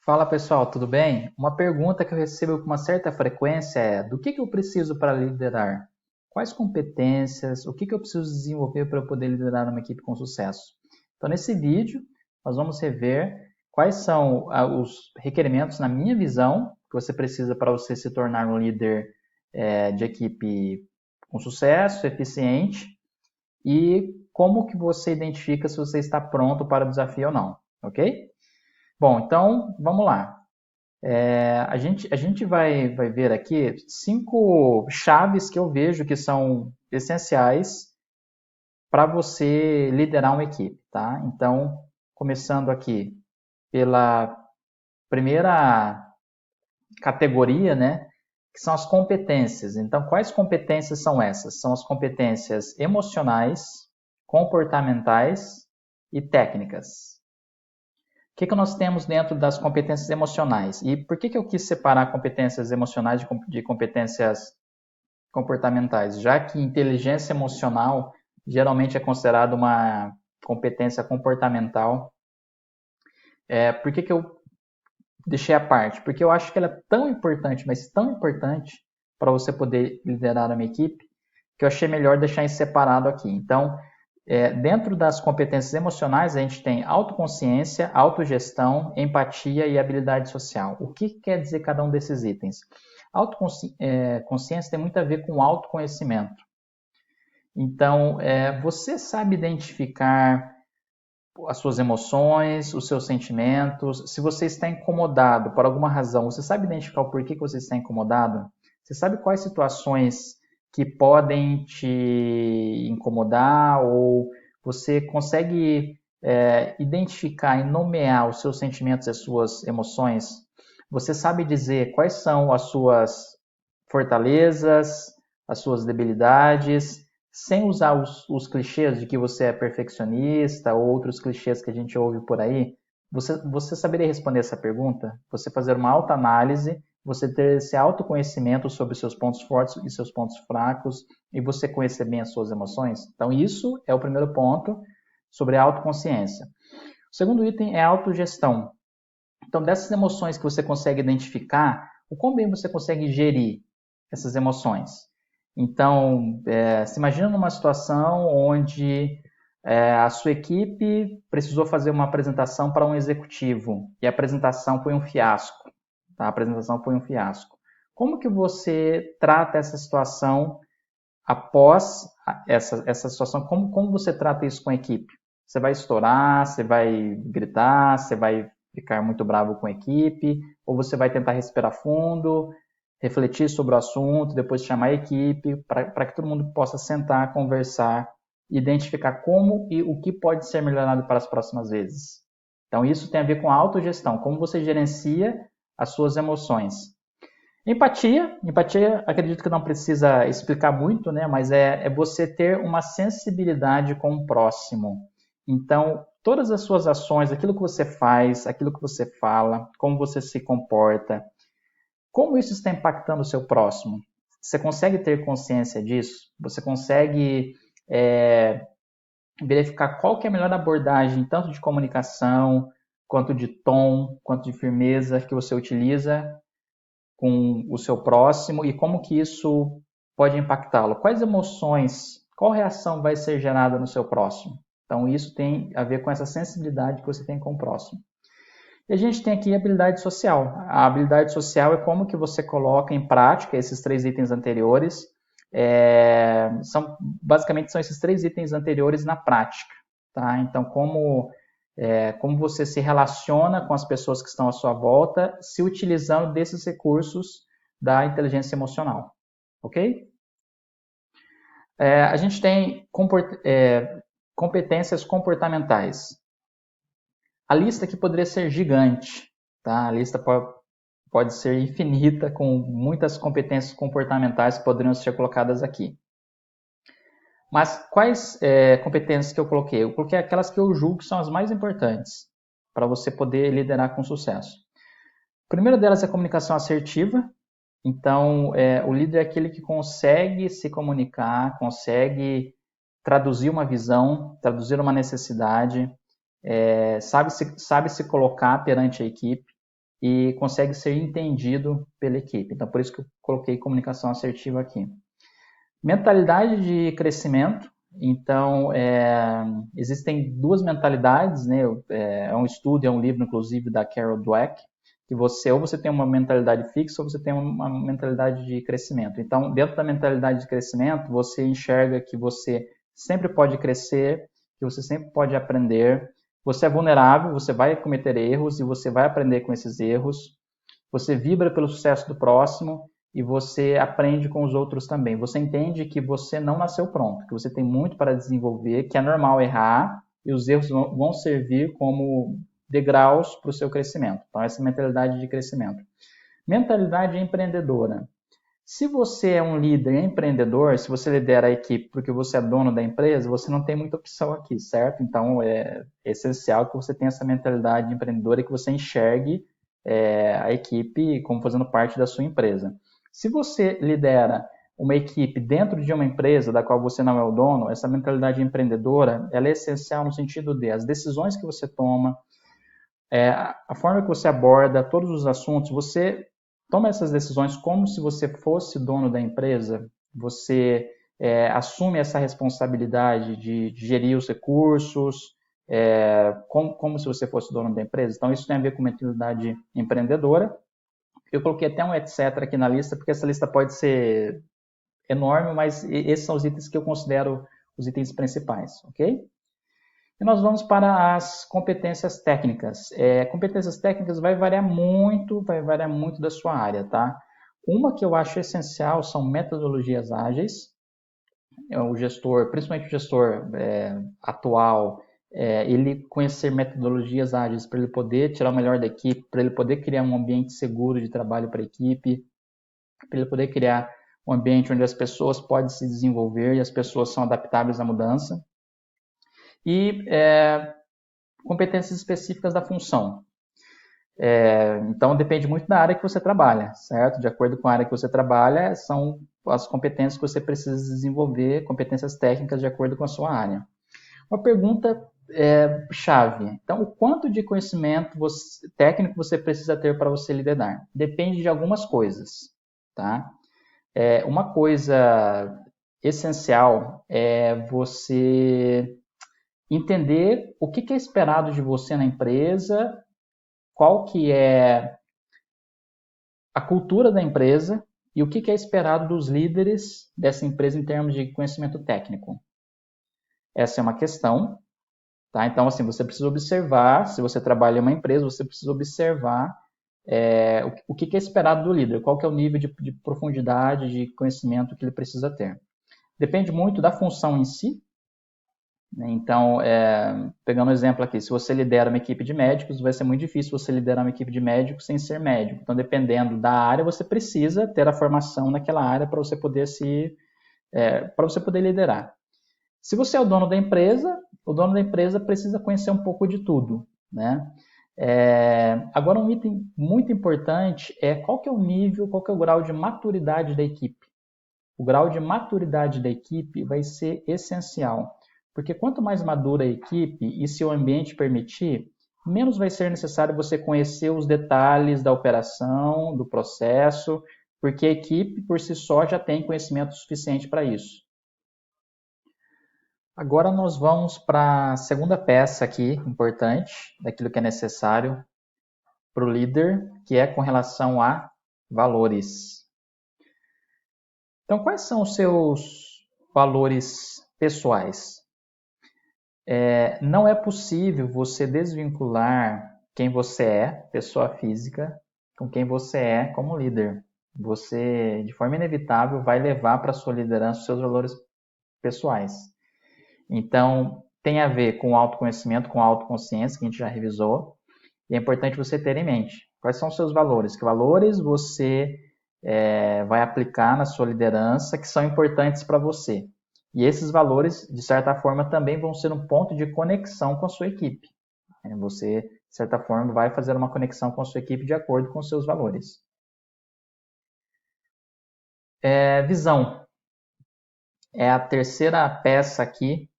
Fala pessoal, tudo bem? Uma pergunta que eu recebo com uma certa frequência é: do que eu preciso para liderar? Quais competências? O que eu preciso desenvolver para eu poder liderar uma equipe com sucesso? Então, nesse vídeo, nós vamos rever quais são os requerimentos, na minha visão, que você precisa para você se tornar um líder de equipe com sucesso, eficiente, e como que você identifica se você está pronto para o desafio ou não, ok? Bom, então vamos lá. A gente vai ver aqui 5 chaves que eu vejo que são essenciais para você liderar uma equipe, tá? Então, começando aqui pela primeira categoria, né? Que são as competências. Então, quais competências são essas? São as competências emocionais, comportamentais e técnicas. O que nós temos dentro das competências emocionais? E por que eu quis separar competências emocionais de competências comportamentais? Já que inteligência emocional geralmente é considerada uma competência comportamental, por que eu deixei à parte? Porque eu acho que ela é tão importante, mas tão importante para você poder liderar uma equipe, que eu achei melhor deixar em separado aqui. Então, dentro das competências emocionais, a gente tem autoconsciência, autogestão, empatia e habilidade social. O que quer dizer cada um desses itens? Autoconsciência tem muito a ver com autoconhecimento. Então, você sabe identificar as suas emoções, os seus sentimentos. Se você está incomodado por alguma razão, você sabe identificar o porquê que você está incomodado? Você sabe quais situações que podem te incomodar ou você consegue identificar e nomear os seus sentimentos e as suas emoções? Você sabe dizer quais são as suas fortalezas, as suas debilidades, sem usar os clichês de que você é perfeccionista ou outros clichês que a gente ouve por aí? Você saberia responder essa pergunta? Você fazer uma autoanálise, você ter esse autoconhecimento sobre seus pontos fortes e seus pontos fracos e você conhecer bem as suas emoções? Então, isso é o primeiro ponto sobre a autoconsciência. O segundo item é a autogestão. Então, dessas emoções que você consegue identificar, o quão bem você consegue gerir essas emoções. Então, se imagina numa situação onde a sua equipe precisou fazer uma apresentação para um executivo e a apresentação foi um fiasco. Tá? A apresentação foi um fiasco. Como que você trata essa situação após essa situação? Como você trata isso com a equipe? Você vai estourar, você vai gritar, você vai ficar muito bravo com a equipe, ou você vai tentar respirar fundo, refletir sobre o assunto, depois chamar a equipe, para que todo mundo possa sentar, conversar, identificar como e o que pode ser melhorado para as próximas vezes. Então, isso tem a ver com a autogestão, como você gerencia as suas emoções. Empatia, acredito que não precisa explicar muito, né? Mas é você ter uma sensibilidade com o próximo. Então, todas as suas ações, aquilo que você faz, aquilo que você fala, como você se comporta, como isso está impactando o seu próximo? Você consegue ter consciência disso? Você consegue é, verificar qual que é a melhor abordagem, tanto de comunicação, quanto de tom, quanto de firmeza que você utiliza com o seu próximo e como que isso pode impactá-lo? Quais emoções, qual reação vai ser gerada no seu próximo? Então, isso tem a ver com essa sensibilidade que você tem com o próximo. E a gente tem aqui a habilidade social. A habilidade social é como que você coloca em prática esses 3 itens anteriores. Basicamente, são esses 3 itens anteriores na prática. Tá? Então, como você se relaciona com as pessoas que estão à sua volta, se utilizando desses recursos da inteligência emocional. Ok? A gente tem competências comportamentais. A lista aqui poderia ser gigante, tá? A lista pode ser infinita, com muitas competências comportamentais que poderiam ser colocadas aqui. Mas quais competências que eu coloquei? Eu coloquei aquelas que eu julgo que são as mais importantes para você poder liderar com sucesso. A primeira delas é a comunicação assertiva. Então, o líder é aquele que consegue se comunicar, consegue traduzir uma visão, traduzir uma necessidade, sabe se colocar perante a equipe. e consegue ser entendido pela equipe. Então, por isso que eu coloquei comunicação assertiva aqui. Mentalidade de crescimento. Então, existem duas mentalidades, né? É um estudo, é um livro, inclusive, da Carol Dweck, que ou você tem uma mentalidade fixa ou você tem uma mentalidade de crescimento. Então, dentro da mentalidade de crescimento, você enxerga que você sempre pode crescer, que você sempre pode aprender, você é vulnerável, você vai cometer erros e você vai aprender com esses erros, você vibra pelo sucesso do próximo e você aprende com os outros também. Você entende que você não nasceu pronto, que você tem muito para desenvolver, que é normal errar e os erros vão servir como degraus para o seu crescimento. Então, essa é a mentalidade de crescimento. Mentalidade empreendedora. Se você é um líder empreendedor, se você lidera a equipe porque você é dono da empresa, você não tem muita opção aqui, certo? Então, é essencial que você tenha essa mentalidade empreendedora e que você enxergue a equipe como fazendo parte da sua empresa. Se você lidera uma equipe dentro de uma empresa da qual você não é o dono, essa mentalidade empreendedora, ela é essencial no sentido de as decisões que você toma, a forma que você aborda todos os assuntos, você toma essas decisões como se você fosse dono da empresa, você assume essa responsabilidade de gerir os recursos, como se você fosse dono da empresa. Então, isso tem a ver com mentalidade empreendedora. Eu coloquei até um etc. aqui na lista, porque essa lista pode ser enorme, mas esses são os itens que eu considero os itens principais, ok? E nós vamos para as competências técnicas. Competências técnicas vai variar muito da sua área, tá? Uma que eu acho essencial são metodologias ágeis. O gestor, principalmente o gestor atual, ele conhecer metodologias ágeis para ele poder tirar o melhor da equipe, para ele poder criar um ambiente seguro de trabalho para a equipe, para ele poder criar um ambiente onde as pessoas podem se desenvolver e as pessoas são adaptáveis à mudança. E competências específicas da função. Então, depende muito da área que você trabalha, certo? De acordo com a área que você trabalha, são as competências que você precisa desenvolver, competências técnicas de acordo com a sua área. Uma pergunta chave. Então, o quanto de conhecimento técnico você precisa ter para você liderar? Depende de algumas coisas, tá? Uma coisa essencial é você entender o que é esperado de você na empresa, qual que é a cultura da empresa e o que é esperado dos líderes dessa empresa em termos de conhecimento técnico. Essa é uma questão, tá? Então, assim, você precisa observar, se você trabalha em uma empresa, você precisa observar o que é esperado do líder, qual que é o nível de profundidade, de conhecimento que ele precisa ter. Depende muito da função em si. Então, pegando um exemplo aqui, se você lidera uma equipe de médicos, vai ser muito difícil você liderar uma equipe de médicos sem ser médico. Então, dependendo da área, você precisa ter a formação naquela área para você poder para você poder liderar. Se você é o dono da empresa precisa conhecer um pouco de tudo, né? Agora, um item muito importante é qual que é o nível, qual que é o grau de maturidade da equipe. O grau de maturidade da equipe vai ser essencial. Porque quanto mais madura a equipe e se o ambiente permitir, menos vai ser necessário você conhecer os detalhes da operação, do processo, porque a equipe por si só já tem conhecimento suficiente para isso. Agora nós vamos para a segunda peça aqui, importante, daquilo que é necessário para o líder, que é com relação a valores. Então, quais são os seus valores pessoais? Não é possível você desvincular quem você é, pessoa física, com quem você é como líder. Você, de forma inevitável, vai levar para a sua liderança os seus valores pessoais. Então, tem a ver com o autoconhecimento, com a autoconsciência, que a gente já revisou, e é importante você ter em mente quais são os seus valores, que valores você vai aplicar na sua liderança que são importantes para você. E esses valores, de certa forma, também vão ser um ponto de conexão com a sua equipe. Você, de certa forma, vai fazer uma conexão com a sua equipe de acordo com os seus valores. Visão. É a terceira peça aqui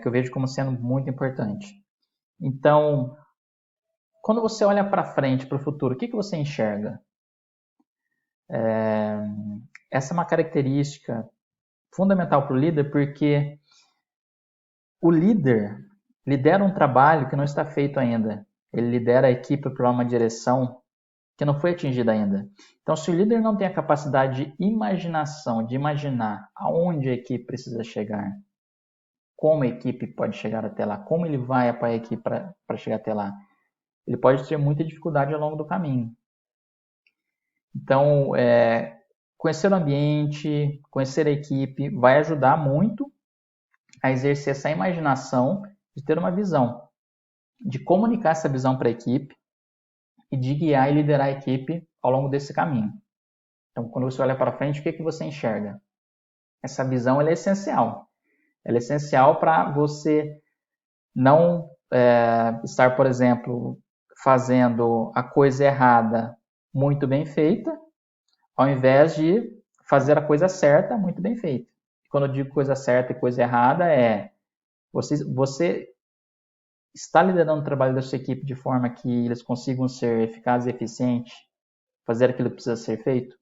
que eu vejo como sendo muito importante. Então, quando você olha para frente, para o futuro, o que você enxerga? Essa é uma característica fundamental para o líder, porque o líder lidera um trabalho que não está feito ainda. Ele lidera a equipe para uma direção que não foi atingida ainda. Então, se o líder não tem a capacidade de imaginação, de imaginar aonde a equipe precisa chegar, como a equipe pode chegar até lá, como ele vai apoiar a equipe para chegar até lá, ele pode ter muita dificuldade ao longo do caminho. Então, conhecer o ambiente, conhecer a equipe, vai ajudar muito a exercer essa imaginação de ter uma visão, de comunicar essa visão para a equipe e de guiar e liderar a equipe ao longo desse caminho. Então, quando você olha para frente, o que você enxerga? Essa visão ela é essencial. Ela é essencial para você não estar, por exemplo, fazendo a coisa errada muito bem feita, ao invés de fazer a coisa certa muito bem feita. Quando eu digo coisa certa e coisa errada, você está liderando o trabalho da sua equipe de forma que eles consigam ser eficazes e eficientes, fazer aquilo que precisa ser feito?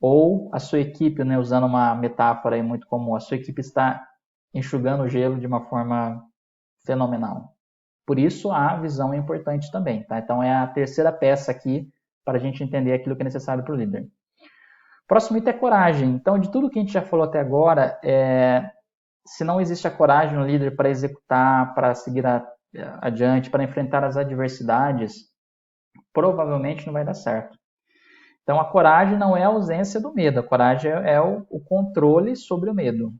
Ou a sua equipe, né, usando uma metáfora aí muito comum, a sua equipe está enxugando o gelo de uma forma fenomenal. Por isso, a visão é importante também. Tá? Então, é a terceira peça aqui para a gente entender aquilo que é necessário para o líder. Próximo item é coragem. Então, de tudo que a gente já falou até agora, se não existe a coragem no líder para executar, para seguir adiante, para enfrentar as adversidades, provavelmente não vai dar certo. Então, a coragem não é a ausência do medo, a coragem é o controle sobre o medo.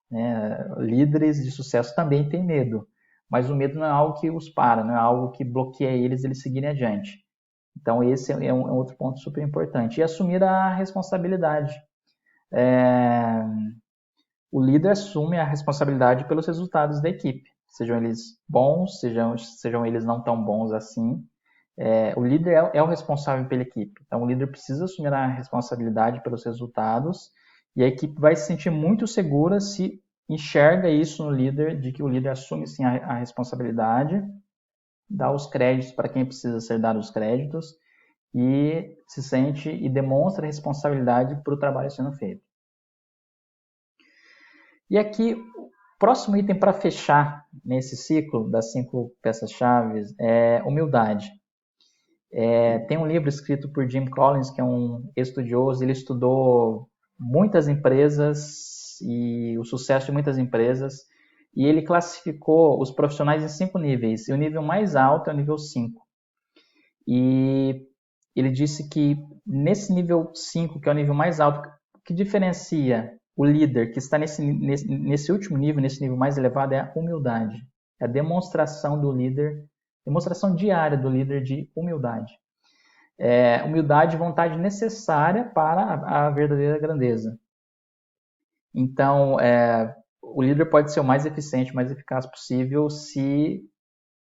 Né? Líderes de sucesso também têm medo, mas o medo não é algo que os para, não é algo que bloqueia eles seguirem adiante. Então, esse é um outro ponto super importante. E assumir a responsabilidade. O líder assume a responsabilidade pelos resultados da equipe, sejam eles bons, sejam eles não tão bons assim. O líder é o responsável pela equipe. Então, o líder precisa assumir a responsabilidade pelos resultados e a equipe vai se sentir muito segura se enxerga isso no líder, de que o líder assume sim a responsabilidade, dá os créditos para quem precisa ser dado os créditos e se sente e demonstra responsabilidade para o trabalho sendo feito. E aqui, o próximo item para fechar nesse ciclo das 5 peças-chave é humildade. Tem um livro escrito por Jim Collins, que é um estudioso, ele estudou muitas empresas e o sucesso de muitas empresas, e ele classificou os profissionais em 5 níveis, e o nível mais alto é o nível 5. E ele disse que nesse nível 5, que é o nível mais alto, o que diferencia o líder que está nesse último nível, nesse nível mais elevado, é a humildade. É a demonstração do líder, demonstração diária do líder de humildade. Humildade e vontade necessária para a verdadeira grandeza. Então, o líder pode ser o mais eficiente, o mais eficaz possível se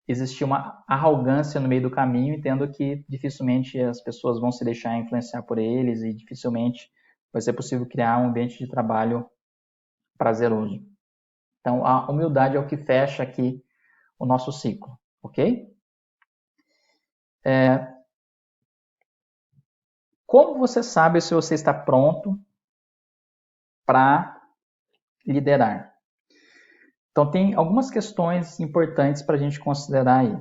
existir uma arrogância no meio do caminho, entendo que dificilmente as pessoas vão se deixar influenciar por eles e dificilmente vai ser possível criar um ambiente de trabalho prazeroso. Então, a humildade é o que fecha aqui o nosso ciclo, ok? Como você sabe se você está pronto para liderar? Então, tem algumas questões importantes para a gente considerar aí.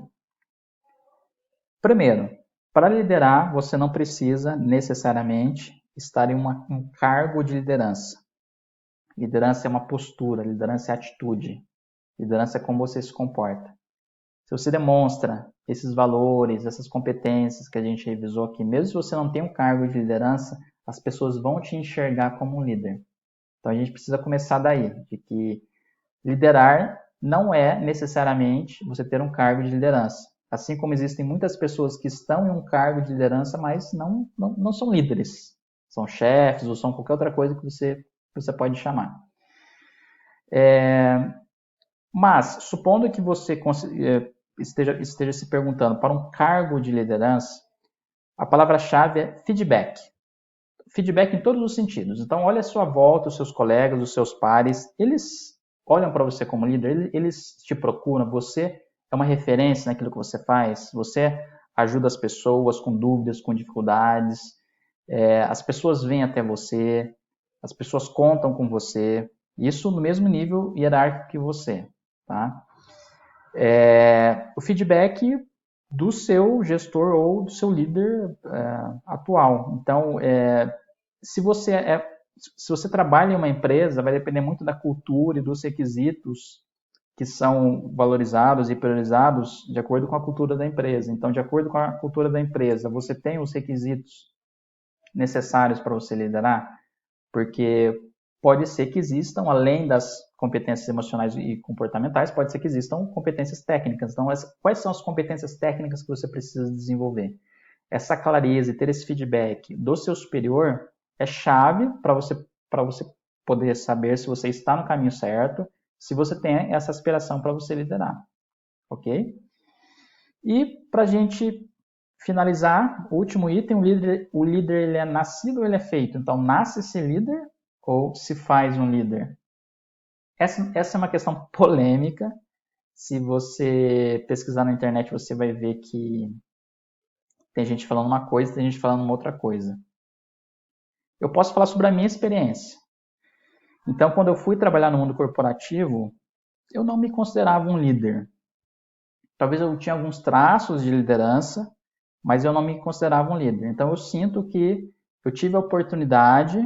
Primeiro, para liderar, você não precisa necessariamente estar em um cargo de liderança. Liderança é uma postura, liderança é atitude, liderança é como você se comporta. Se você demonstra esses valores, essas competências que a gente revisou aqui, mesmo se você não tem um cargo de liderança, as pessoas vão te enxergar como um líder. Então a gente precisa começar daí, de que liderar não é necessariamente você ter um cargo de liderança. Assim como existem muitas pessoas que estão em um cargo de liderança, mas não são líderes. São chefes ou são qualquer outra coisa que você pode chamar. Mas, supondo que você esteja se perguntando para um cargo de liderança, a palavra-chave é feedback. Feedback em todos os sentidos. Então, olha a sua volta, os seus colegas, os seus pares, eles olham para você como líder, eles te procuram, você é uma referência naquilo que você faz, você ajuda as pessoas com dúvidas, com dificuldades, as pessoas vêm até você, as pessoas contam com você, isso no mesmo nível hierárquico que você, tá? O feedback do seu gestor ou do seu líder atual. Então, se você trabalha em uma empresa, vai depender muito da cultura e dos requisitos que são valorizados e priorizados de acordo com a cultura da empresa. Então, de acordo com a cultura da empresa, você tem os requisitos necessários para você liderar, porque pode ser que existam, além das competências emocionais e comportamentais, pode ser que existam competências técnicas. Então, quais são as competências técnicas que você precisa desenvolver? Essa clareza e ter esse feedback do seu superior é chave para você poder saber se você está no caminho certo, se você tem essa aspiração para você liderar, ok? E para a gente finalizar, o último item, o líder ele é nascido ou ele é feito? Então, nasce-se líder ou se faz um líder? Essa é uma questão polêmica. Se você pesquisar na internet, você vai ver que tem gente falando uma coisa, tem gente falando uma outra coisa. Eu posso falar sobre a minha experiência. Então, quando eu fui trabalhar no mundo corporativo, eu não me considerava um líder. Talvez eu tinha alguns traços de liderança, mas eu não me considerava um líder. Então, eu sinto que eu tive a oportunidade,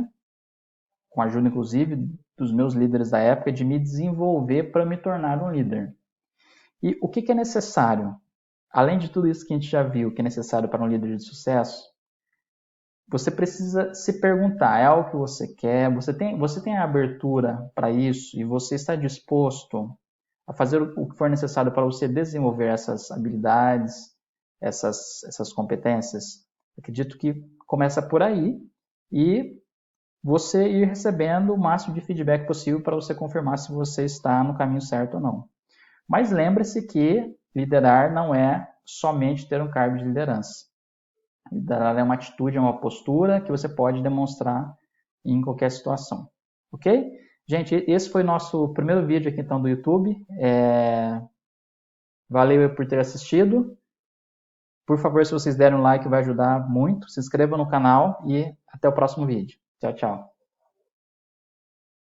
com a ajuda inclusive dos meus líderes da época, de me desenvolver para me tornar um líder. E o que é necessário? Além de tudo isso que a gente já viu que é necessário para um líder de sucesso, você precisa se perguntar, é algo que você quer? Você tem a abertura para isso e você está disposto a fazer o que for necessário para você desenvolver essas habilidades, essas competências? Acredito que começa por aí e você ir recebendo o máximo de feedback possível para você confirmar se você está no caminho certo ou não. Mas lembre-se que liderar não é somente ter um cargo de liderança. Liderar é uma atitude, é uma postura que você pode demonstrar em qualquer situação. Ok? Gente, esse foi nosso primeiro vídeo aqui então do YouTube. Valeu por ter assistido. Por favor, se vocês derem um like, vai ajudar muito. Se inscrevam no canal e até o próximo vídeo. Tchau, tchau.